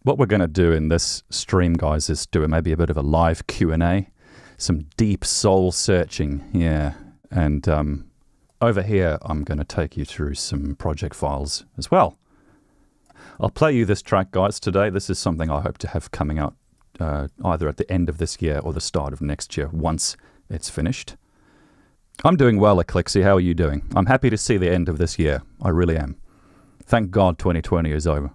What we're going to do in this stream, guys, is do maybe a bit of a live Q&A, some deep soul searching, yeah. And over here, I'm going to take you through some project files as well. I'll play you this track, guys, today. This is something I hope to have coming out either at the end of this year or the start of next year once it's finished. I'm doing well, Eclixi. How are you doing? I'm happy to see the end of this year. I really am. Thank God 2020 is over.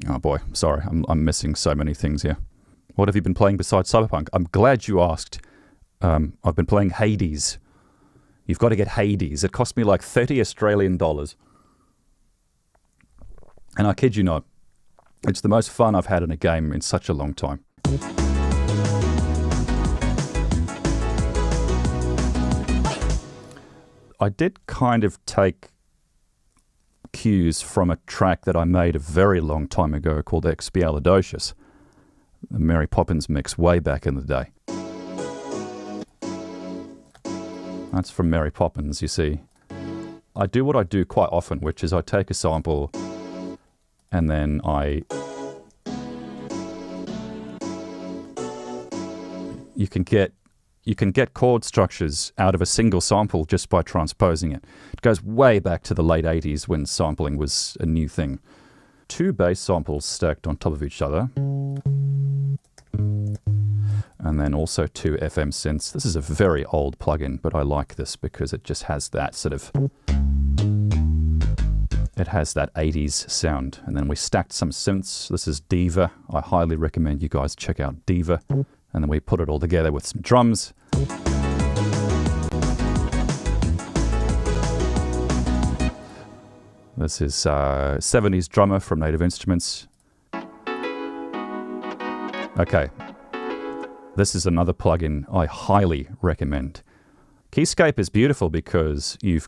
Oh boy, sorry. I'm missing so many things here. What have you been playing besides Cyberpunk? I'm glad you asked. I've been playing Hades. You've got to get Hades. It cost me like 30 Australian dollars. And I kid you not, it's the most fun I've had in a game in such a long time. I did kind of take cues from a track that I made a very long time ago called Expialidocious, the Mary Poppins mix way back in the day. That's from Mary Poppins, you see. I do what I do quite often, which is I take a sample and then you can get chord structures out of a single sample just by transposing it. It goes way back to the late 80s when sampling was a new thing. 2 bass samples stacked on top of each other. And then also 2 FM synths. This is a very old plugin, but I like this because it just has that sort of... It has that 80s sound. And then we stacked some synths. This is Diva. I highly recommend you guys check out Diva. And then we put it all together with some drums. This is 70s drummer from Native Instruments. Okay. This is another plugin I highly recommend. Keyscape is beautiful because you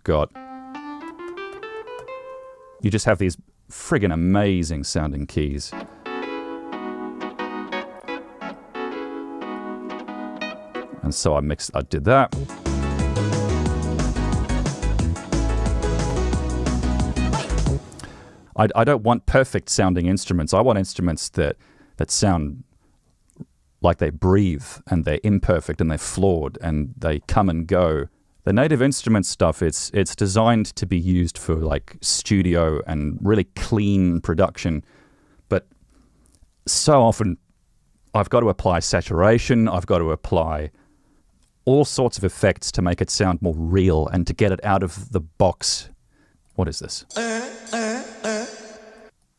just have these friggin' amazing sounding keys. And so I did that. I don't want perfect sounding instruments. I want instruments that sound like they breathe and they're imperfect and they're flawed and they come and go. The Native Instruments stuff, it's designed to be used for like studio and really clean production. But so often I've got to apply saturation, I've got to apply all sorts of effects to make it sound more real and to get it out of the box. What is this?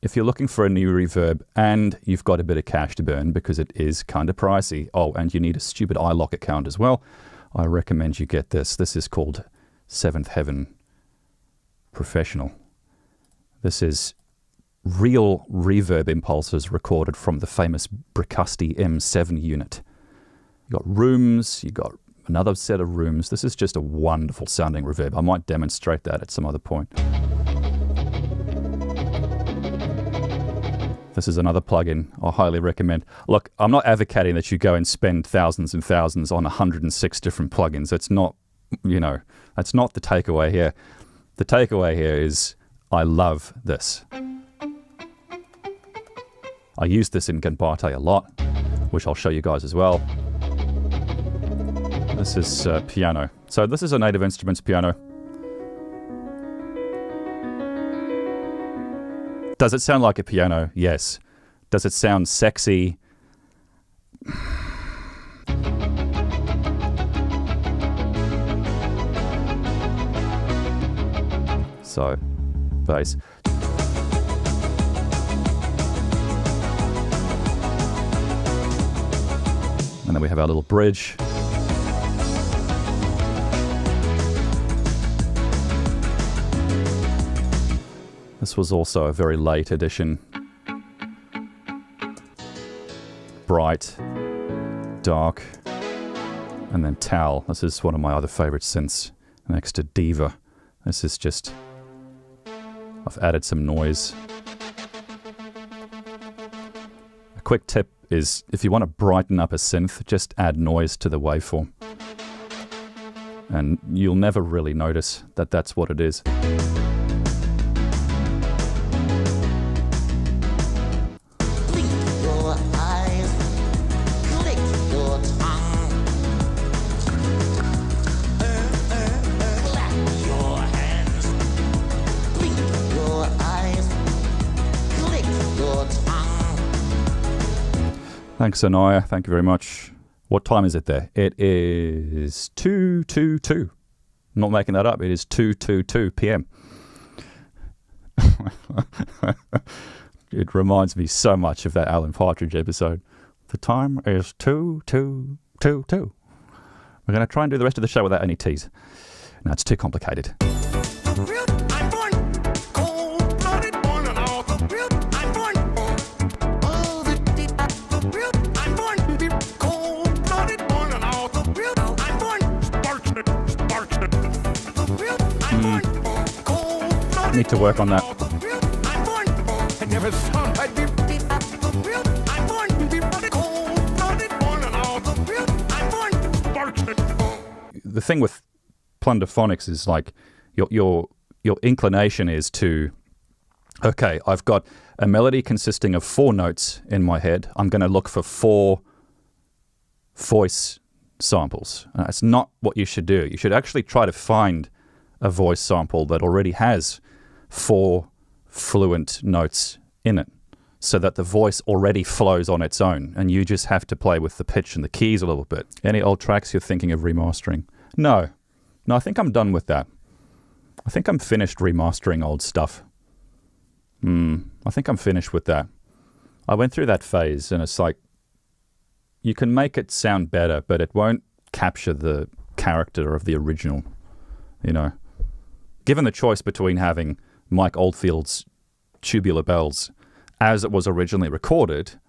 If you're looking for a new reverb and you've got a bit of cash to burn because it is kind of pricey, oh, and you need a stupid iLock account as well, I recommend you get this. This is called Seventh Heaven Professional. This is real reverb impulses recorded from the famous Bricusti M7 unit. You've got rooms, you've got another set of rooms. This is just a wonderful sounding reverb. I might demonstrate that at some other point. This is another plugin I highly recommend. Look, I'm not advocating that you go and spend thousands and thousands on 106 different plugins. It's not, that's not the takeaway here. The takeaway here is I love this. I use this in Gambate a lot, which I'll show you guys as well. This is piano. So this is a Native Instruments piano. Does it sound like a piano? Yes. Does it sound sexy? So, bass. And then we have our little bridge. This was also a very late edition. Bright, dark, and then Tal. This is one of my other favorite synths next to Diva. This is just, I've added some noise. A quick tip is if you want to brighten up a synth, just add noise to the waveform. And you'll never really notice that that's what it is. Thanks, Anaya. Thank you very much. What time is it there? It is 2:22. I'm not making that up. It is 2:22 p.m. It reminds me so much of that Alan Partridge episode. The time is 2:22. We're going to try and do the rest of the show without any teas. No, it's too complicated. Need to work on that. The thing with plunderphonics is like your inclination is to, okay, I've got a melody consisting of 4 notes in my head. I'm going to look for 4 voice samples. That's not what you should do. You should actually try to find a voice sample that already has 4 fluent notes in it, so that the voice already flows on its own, and you just have to play with the pitch and the keys a little bit. Any old tracks you're thinking of remastering? No, I think I'm done with that. I think I'm finished remastering old stuff. I think I'm finished with that. I went through that phase, and it's like, you can make it sound better, but it won't capture the character of the original, you know. Given the choice between having Mike Oldfield's Tubular Bells as it was originally recorded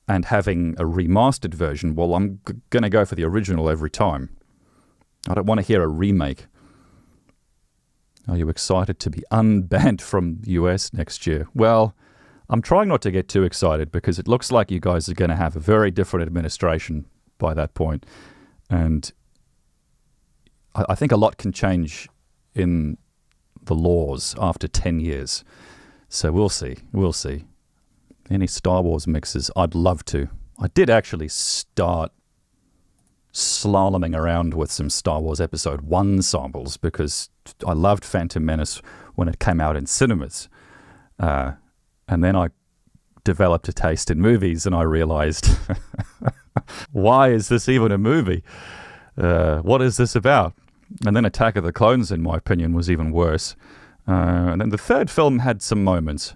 and having a remastered version, well, I'm going to go for the original every time. I don't want to hear a remake. Are you excited to be unbanned from the US next year? Well, I'm trying not to get too excited because it looks like you guys are going to have a very different administration by that point. And I think a lot can change in the laws after 10 years. So we'll see. Any Star Wars mixes? I'd love to. I did actually start slaloming around with some Star Wars Episode 1 samples because I loved Phantom Menace when it came out in cinemas. And then I developed a taste in movies and I realized, why is this even a movie? What is this about? And then Attack of the Clones, in my opinion, was even worse. And then the third film had some moments.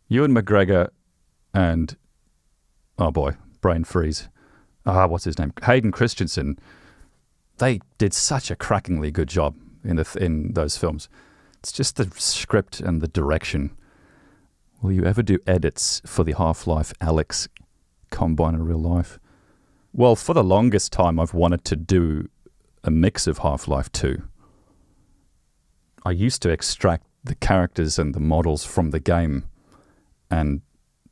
Ewan McGregor and, oh boy, brain freeze. What's his name? Hayden Christensen. They did such a crackingly good job in those films. It's just the script and the direction. Will you ever do edits for the Half-Life Alyx Combine in real life? Well, for the longest time, I've wanted to do a mix of Half-Life 2. I used to extract the characters and the models from the game and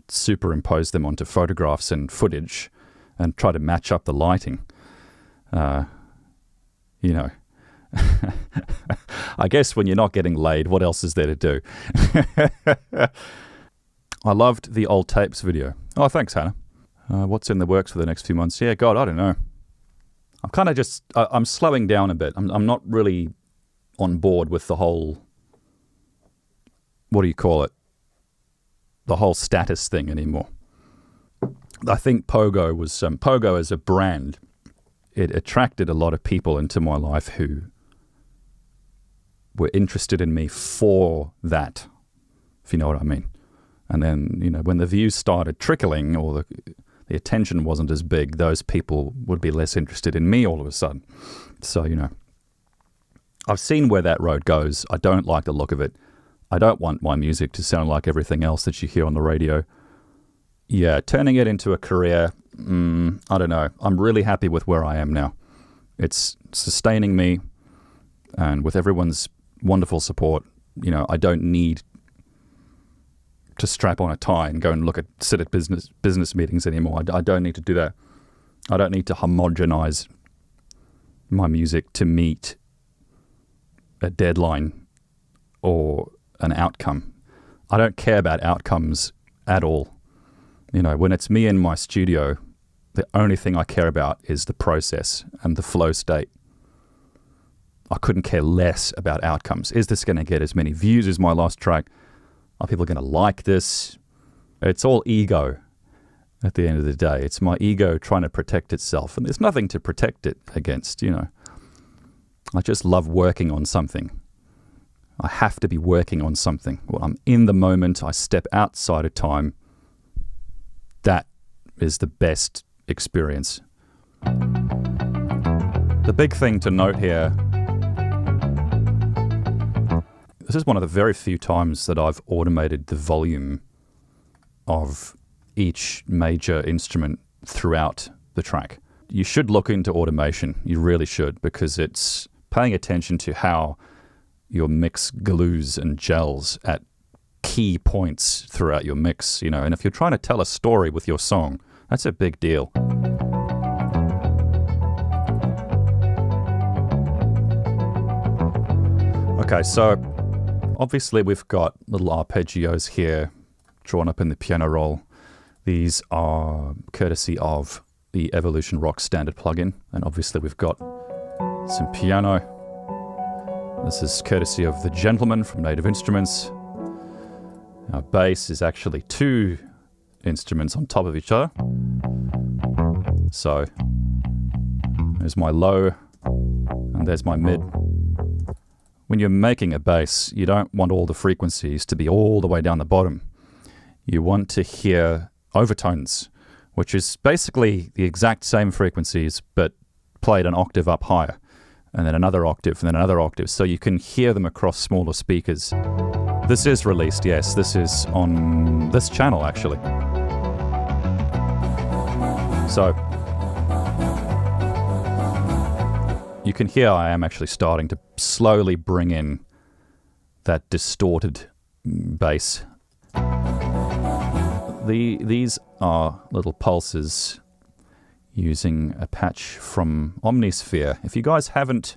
superimpose them onto photographs and footage and try to match up the lighting. You know, I guess when you're not getting laid, what else is there to do? I loved the old tapes video. Oh, thanks, Hannah. What's in the works for the next few months? Yeah, God, I don't know. I'm kind of just, I'm slowing down a bit. I'm not really on board with the whole, what do you call it? The whole status thing anymore. I think Pogo was, Pogo as a brand, it attracted a lot of people into my life who were interested in me for that, if you know what I mean. And then, you know, when the views started trickling or the attention wasn't as big, those people would be less interested in me all of a sudden. So, you know, I've seen where that road goes. I don't like the look of it. I don't want my music to sound like everything else that you hear on the radio. Yeah, turning it into a career, I don't know. I'm really happy with where I am now. It's sustaining me, and with everyone's wonderful support, you know, I don't need to strap on a tie and go and sit at business meetings anymore. I don't need to do that. I don't need to homogenize my music to meet a deadline or an outcome. I don't care about outcomes at all. You know, when it's me in my studio, the only thing I care about is the process and the flow state. I couldn't care less about outcomes. Is this going to get as many views as my last track? Are people going to like this? It's all ego. at the end of the day. It's my ego trying to protect itself, and there's nothing to protect it against, you know. I just love working on something. I have to be working on something. Well, I'm in the moment. I step outside of time. That is the best experience. The big thing to note here, this is one of the very few times that I've automated the volume of each major instrument throughout the track. You should look into automation. You really should, because it's paying attention to how your mix glues and gels at key points throughout your mix, you know. And if you're trying to tell a story with your song, that's a big deal. Okay, so obviously we've got little arpeggios here drawn up in the piano roll. These are courtesy of the Evolution Rock standard plugin, and obviously we've got some piano. This is courtesy of the Gentleman from Native Instruments. Our bass is actually 2 instruments on top of each other. So there's my low and there's my mid. When you're making a bass, you don't want all the frequencies to be all the way down the bottom. You want to hear overtones, which is basically the exact same frequencies but played an octave up higher, and then another octave, and then another octave, so you can hear them across smaller speakers. This is released, yes. This is on this channel, actually. So you can hear I am actually starting to slowly bring in that distorted bass. These are little pulses using a patch from Omnisphere. If you guys haven't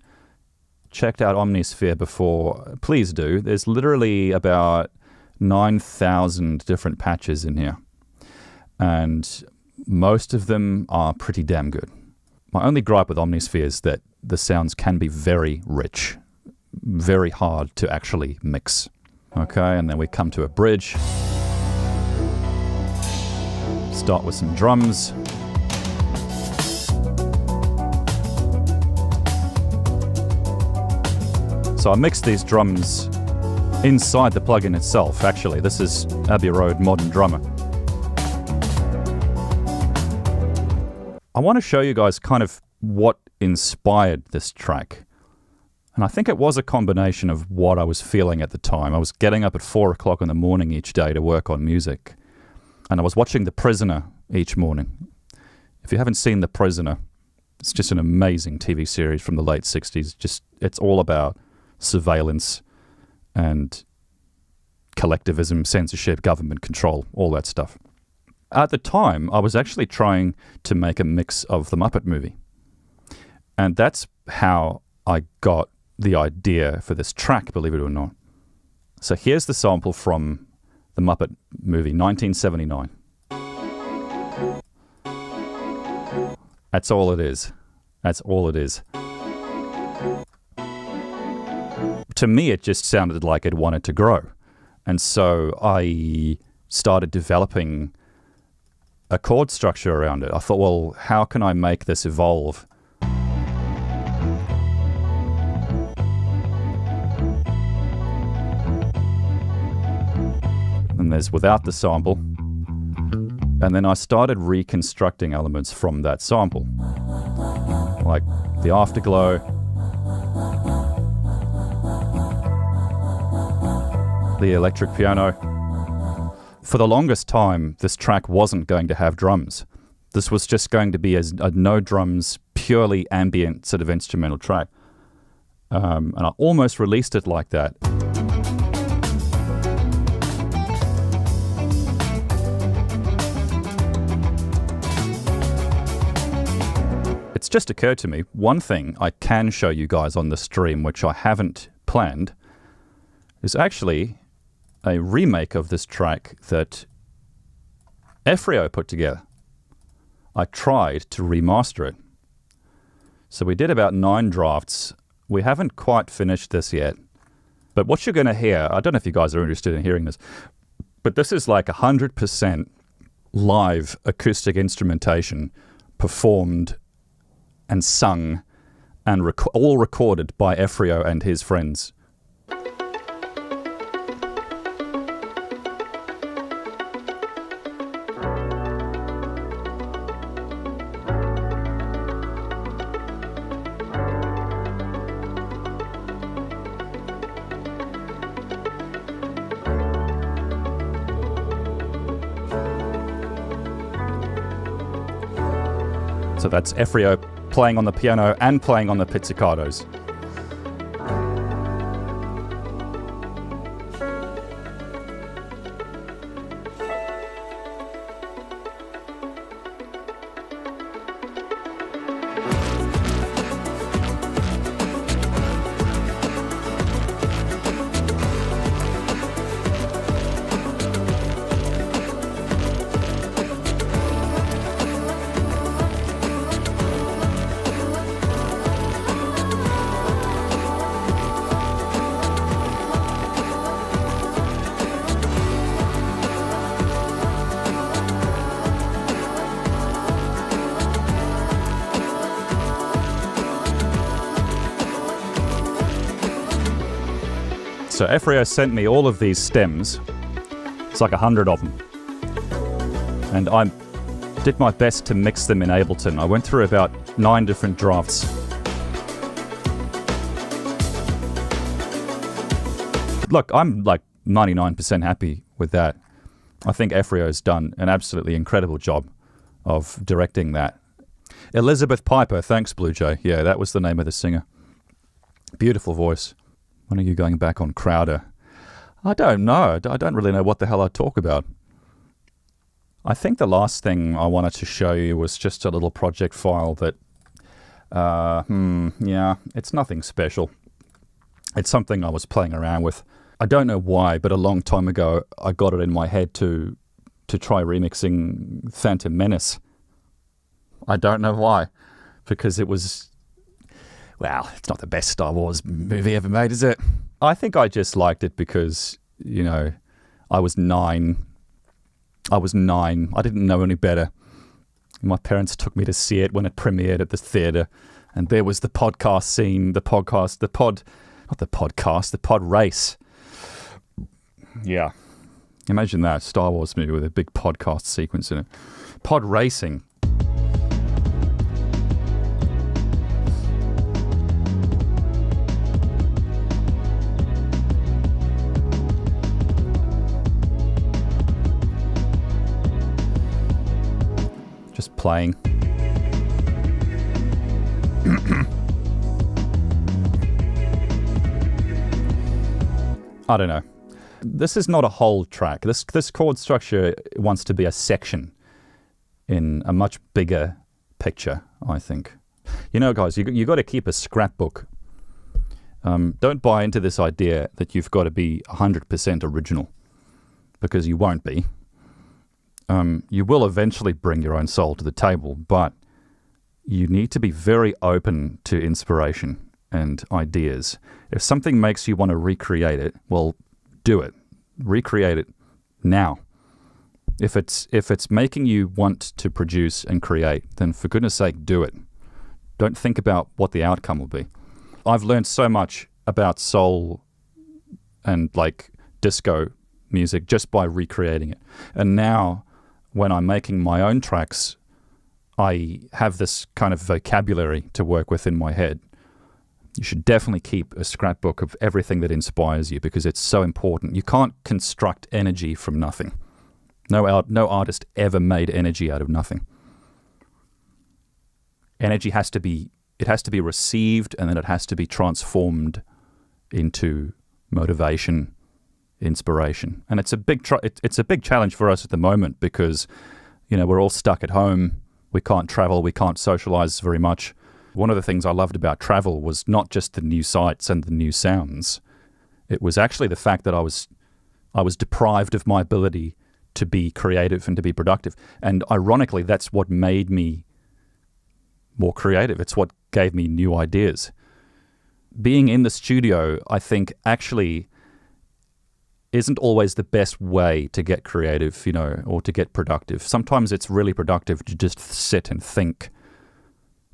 checked out Omnisphere before, please do. There's literally about 9,000 different patches in here, and most of them are pretty damn good. My only gripe with Omnisphere is that the sounds can be very rich, very hard to actually mix. Okay, and then we come to a bridge. Start with some drums. So I mixed these drums inside the plugin itself, actually. This is Abbey Road Modern Drummer. I want to show you guys kind of what inspired this track. And I think it was a combination of what I was feeling at the time. I was getting up at 4 o'clock in the morning each day to work on music. And I was watching The Prisoner each morning. If you haven't seen The Prisoner, it's just an amazing TV series from the late 60s. It's all about surveillance and collectivism, censorship, government control, all that stuff. At the time, I was actually trying to make a mix of The Muppet Movie. And that's how I got the idea for this track, believe it or not. So here's the sample from The Muppet Movie, 1979. That's all it is. That's all it is. To me, it just sounded like it wanted to grow. And so I started developing a chord structure around it. I thought, well, how can I make this evolve? And there's without the sample. And then I started reconstructing elements from that sample, like the afterglow, the electric piano. For the longest time, this track wasn't going to have drums. This was just going to be a no drums, purely ambient sort of instrumental track. And I almost released it like that. It's just occurred to me, one thing I can show you guys on the stream, which I haven't planned, is actually a remake of this track that Efrio put together. I tried to remaster it. So we did about 9 drafts. We haven't quite finished this yet. But what you're going to hear, I don't know if you guys are interested in hearing this, but this is like 100% live acoustic instrumentation performed and sung and all recorded by Efrio and his friends. So that's Efrio playing on the piano and playing on the pizzicatos. So Efrio sent me all of these stems. It's like 100 of them. And I did my best to mix them in Ableton. I went through about 9 different drafts. Look, I'm like 99% happy with that. I think Efrio's done an absolutely incredible job of directing that. Elizabeth Piper, thanks Blue Jay. Yeah, that was the name of the singer. Beautiful voice. When are you going back on Crowder? I don't know. I don't really know what the hell I talk about. I think the last thing I wanted to show you was just a little project file that, yeah, it's nothing special. It's something I was playing around with. I don't know why, but a long time ago, I got it in my head to try remixing Phantom Menace. I don't know why, because it was... Well, it's not the best Star Wars movie ever made, is it? I think I just liked it because, you know, I was 9. I didn't know any better. My parents took me to see it when it premiered at the theatre. And there was the podcast scene, the pod race. Yeah. Imagine that, Star Wars movie with a big podcast sequence in it. Pod racing. Just playing. I don't know. This is not a whole track. This chord structure wants to be a section in a much bigger picture, I think. You know, guys, you got to keep a scrapbook. Don't buy into this idea that you've got to be 100% original, because you won't be. You will eventually bring your own soul to the table, but you need to be very open to inspiration and ideas. If something makes you want to recreate it, well, do it. Recreate it now. If it's making you want to produce and create, then for goodness sake, do it. Don't think about what the outcome will be. I've learned so much about soul and like disco music just by recreating it. And now, when I'm making my own tracks, I have this kind of vocabulary to work with in my head. You should definitely keep a scrapbook of everything that inspires you, because it's so important. You can't construct energy from nothing. No artist ever made energy out of nothing. Energy has to be received, and then it has to be transformed into motivation, inspiration. And it's a big challenge for us at the moment, because, you know, we're all stuck at home. We can't travel. We can't socialize very much. One of the things I loved about travel was not just the new sights and the new sounds. It was actually the fact that I was deprived of my ability to be creative and to be productive. And ironically, that's what made me more creative. It's what gave me new ideas. Being in the studio, I think, actually isn't always the best way to get creative, you know, or to get productive. Sometimes it's really productive to just sit and think.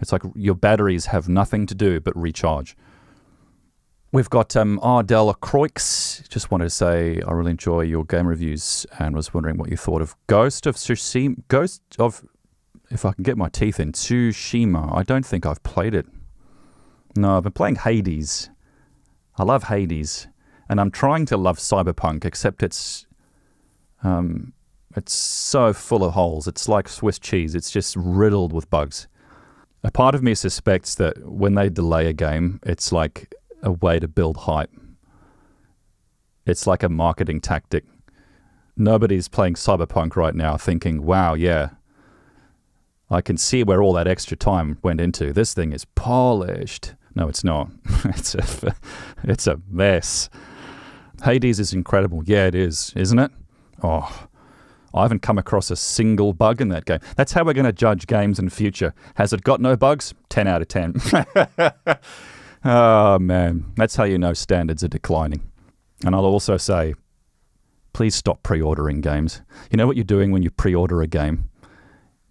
It's like your batteries have nothing to do but recharge. We've got Ardell Croix. Just wanted to say I really enjoy your game reviews and was wondering what you thought of Ghost of Tsushima. If I can get my teeth in, Tsushima. I don't think I've played it. No, I've been playing Hades. I love Hades. And I'm trying to love Cyberpunk, except it's so full of holes. It's like Swiss cheese. It's just riddled with bugs. A part of me suspects that when they delay a game, it's like a way to build hype. It's like a marketing tactic. Nobody's playing Cyberpunk right now thinking, wow, yeah, I can see where all that extra time went into. This thing is polished. No, it's not. It's a mess. Hades is incredible. Yeah, it is, isn't it? Oh, I haven't come across a single bug in that game. That's how we're going to judge games in future. Has it got no bugs? 10 out of 10. Oh, man. That's how you know standards are declining. And I'll also say, please stop pre-ordering games. You know what you're doing when you pre-order a game?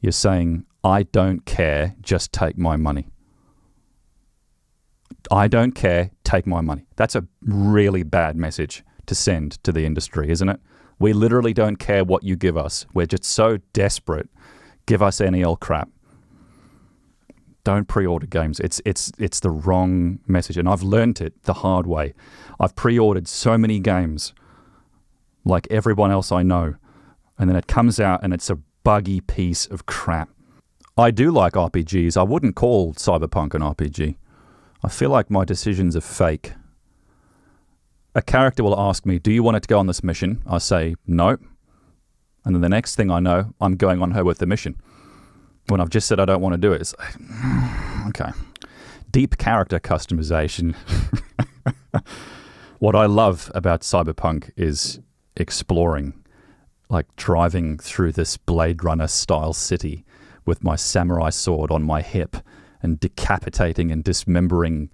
You're saying, I don't care, just take my money. I don't care, take my money. That's a really bad message to send to the industry, isn't it? We literally don't care what you give us. We're just so desperate. Give us any old crap. Don't pre-order games. It's the wrong message. And I've learned it the hard way. I've pre-ordered so many games, like everyone else I know. And then it comes out and it's a buggy piece of crap. I do like RPGs. I wouldn't call Cyberpunk an RPG. I feel like my decisions are fake. A character will ask me, do you want it to go on this mission? I say, no. And then the next thing I know, I'm going on her with the mission. When I've just said I don't want to do it, it's like, okay. Deep character customization. What I love about Cyberpunk is exploring, like driving through this Blade Runner style city with my samurai sword on my hip and decapitating and dismembering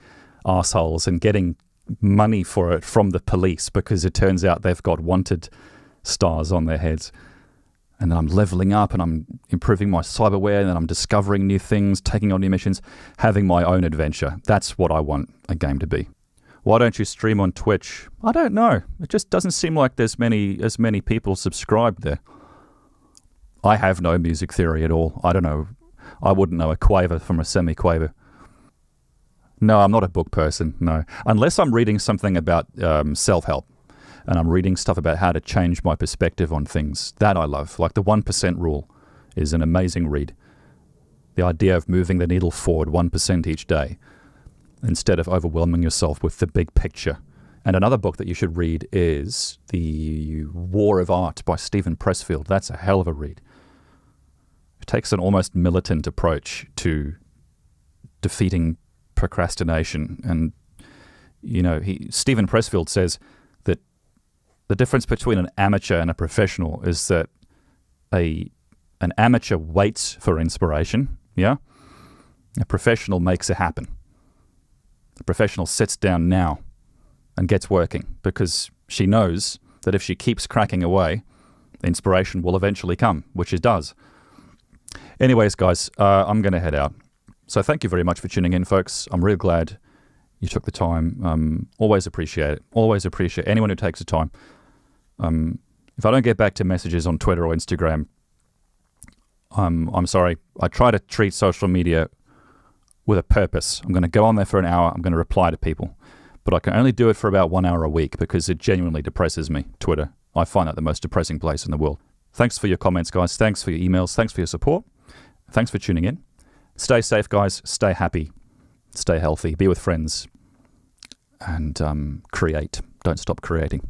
assholes and getting money for it from the police because it turns out they've got wanted stars on their heads. And then I'm leveling up and I'm improving my cyberware and then I'm discovering new things, taking on new missions, having my own adventure. That's what I want a game to be. Why don't you stream on Twitch? I don't know. It just doesn't seem like there's as many people subscribed there. I have no music theory at all. I don't know. I wouldn't know a quaver from a semi-quaver. No, I'm not a book person, no. Unless I'm reading something about self-help. And I'm reading stuff about how to change my perspective on things. That I love. Like the 1% rule is an amazing read. The idea of moving the needle forward 1% each day instead of overwhelming yourself with the big picture. And another book that you should read is The War of Art by Stephen Pressfield. That's a hell of a read. It takes an almost militant approach to defeating procrastination. And, you know, Stephen Pressfield says that the difference between an amateur and a professional is that an amateur waits for inspiration, yeah? A professional makes it happen. The professional sits down now and gets working because she knows that if she keeps cracking away, inspiration will eventually come, which it does. Anyways, guys, I'm going to head out. So thank you very much for tuning in, folks. I'm real glad you took the time. Always appreciate it. Always appreciate anyone who takes the time. If I don't get back to messages on Twitter or Instagram, I'm sorry. I try to treat social media with a purpose. I'm going to go on there for an hour. I'm going to reply to people. But I can only do it for about 1 hour a week because it genuinely depresses me, Twitter. I find that the most depressing place in the world. Thanks for your comments, guys. Thanks for your emails. Thanks for your support. Thanks for tuning in. Stay safe, guys. Stay happy. Stay healthy. Be with friends. And create. Don't stop creating.